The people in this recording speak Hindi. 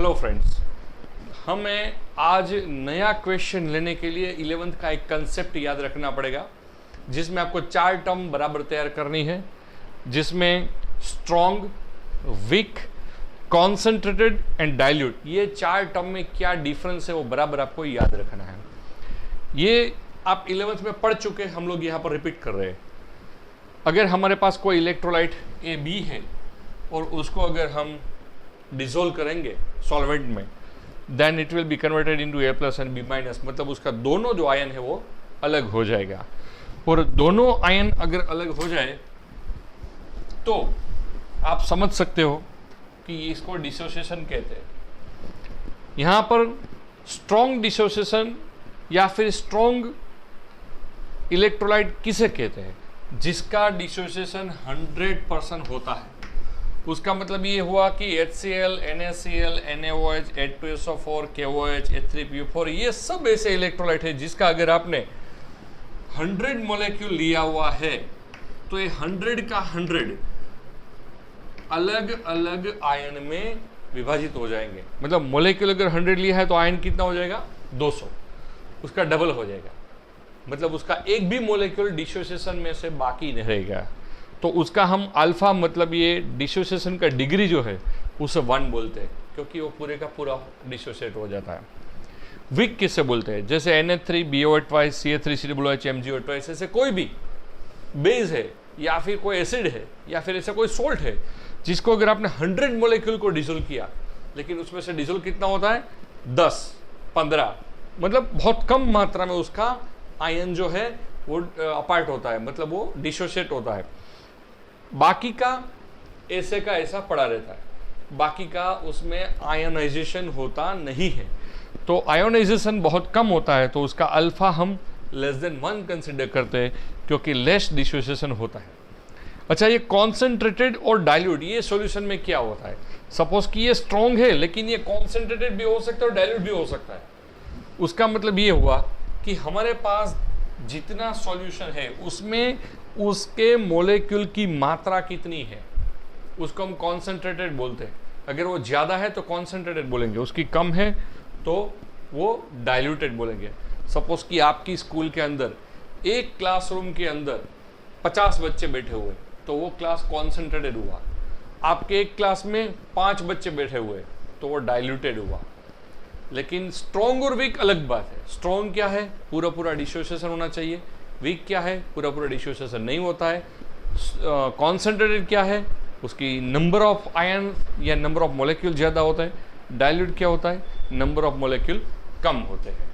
हेलो फ्रेंड्स, हमें आज नया क्वेश्चन लेने के लिए 11th का एक कंसेप्ट याद रखना पड़ेगा, जिसमें आपको 4 टर्म बराबर तैयार करनी है, जिसमें strong, weak, concentrated and dilute, ये 4 टर्म में क्या डिफरेंस है वो बराबर आपको याद रखना है। ये आप 11th में पढ़ चुके, हम लोग यहाँ पर रिपीट कर रहे हैं। अगर हमारे पास कोई इलेक्ट्रोलाइट AB है और उसको अगर हम डिसोल्व करेंगे सॉल्वेंट में, then it will be converted into A+ and B-, मतलब उसका दोनों जो आयन है वो अलग हो जाएगा। और दोनों आयन अगर अलग हो जाए तो आप समझ सकते हो कि इसको डिसोसिएशन कहते हैं। यहाँ पर स्ट्रॉन्ग डिसोसिएशन या फिर स्ट्रॉन्ग इलेक्ट्रोलाइट किसे कहते हैं? जिसका डिसोसिएशन 100% होता है। उसका मतलब ये हुआ कि HCl, NaCl, NaOH, H2SO4, KOH, H3PO4, ये सब ऐसे इलेक्ट्रोलाइट है जिसका अगर आपने 100 मॉलिक्यूल लिया हुआ है तो ये 100 का 100 अलग अलग आयन में विभाजित हो जाएंगे। मतलब मॉलिक्यूल अगर 100 लिया है तो आयन कितना हो जाएगा? 200, उसका डबल हो जाएगा। मतलब उसका एक भी मॉलिक्यूल डिसोसिएशन में से बाकी नहीं रहेगा। तो उसका हम अल्फा, मतलब ये डिसोसिएशन का डिग्री जो है उसे 1 बोलते हैं, क्योंकि वो पूरे का पूरा डिसोसिएट हो जाता है। वीक किससे बोलते हैं? जैसे Na3BO8, Ca3COOH, MgO2, ऐसे कोई भी बेस है या फिर कोई एसिड है या फिर ऐसा कोई सोल्ट है जिसको अगर आपने 100 मॉलिक्यूल को डिसोल्व किया, लेकिन उसमें से डिसोल्व कितना होता है? 10, 15, मतलब बहुत कम मात्रा में उसका आयन जो है वो अपार्ट होता है, मतलब वो डिसोसिएट होता है। बाकी का ऐसे का ऐसा पड़ा रहता है, बाकी का उसमें आयोनाइजेशन होता नहीं है। तो आयोनाइजेशन बहुत कम होता है, तो उसका अल्फा हम <1 कंसिडर करते हैं, क्योंकि लेस डिसोसिएशन होता है। अच्छा, ये कॉन्सेंट्रेटेड और डाइल्यूट, ये सॉल्यूशन में क्या होता है? सपोज कि ये स्ट्रॉन्ग है लेकिन ये कॉन्सेंट्रेटेड भी हो सकता है और डाइल्यूट भी हो सकता है। उसका मतलब ये हुआ कि हमारे पास जितना सॉल्यूशन है उसमें उसके मॉलिक्यूल की मात्रा कितनी है उसको हम कॉन्सेंट्रेटेड बोलते हैं। अगर वो ज़्यादा है तो कॉन्सेंट्रेटेड बोलेंगे, उसकी कम है तो वो डाइल्यूटेड बोलेंगे। सपोज कि आपकी स्कूल के अंदर एक क्लासरूम के अंदर 50 बच्चे बैठे हुए, तो वो क्लास कॉन्सेंट्रेटेड हुआ। आपके एक क्लास में 5 बच्चे बैठे हुए तो वो डाइल्यूटेड हुआ। लेकिन स्ट्रॉन्ग और वीक अलग बात है। स्ट्रॉन्ग क्या है? पूरा पूरा डिसोसिएशन होना चाहिए। वीक क्या है? पूरा पूरा डिसोसिएशन नहीं होता है। कॉन्सेंट्रेटेड क्या है? उसकी नंबर ऑफ आयन या नंबर ऑफ मॉलिक्यूल ज़्यादा होता है। डाइल्यूट क्या होता है? नंबर ऑफ मॉलिक्यूल कम होते हैं।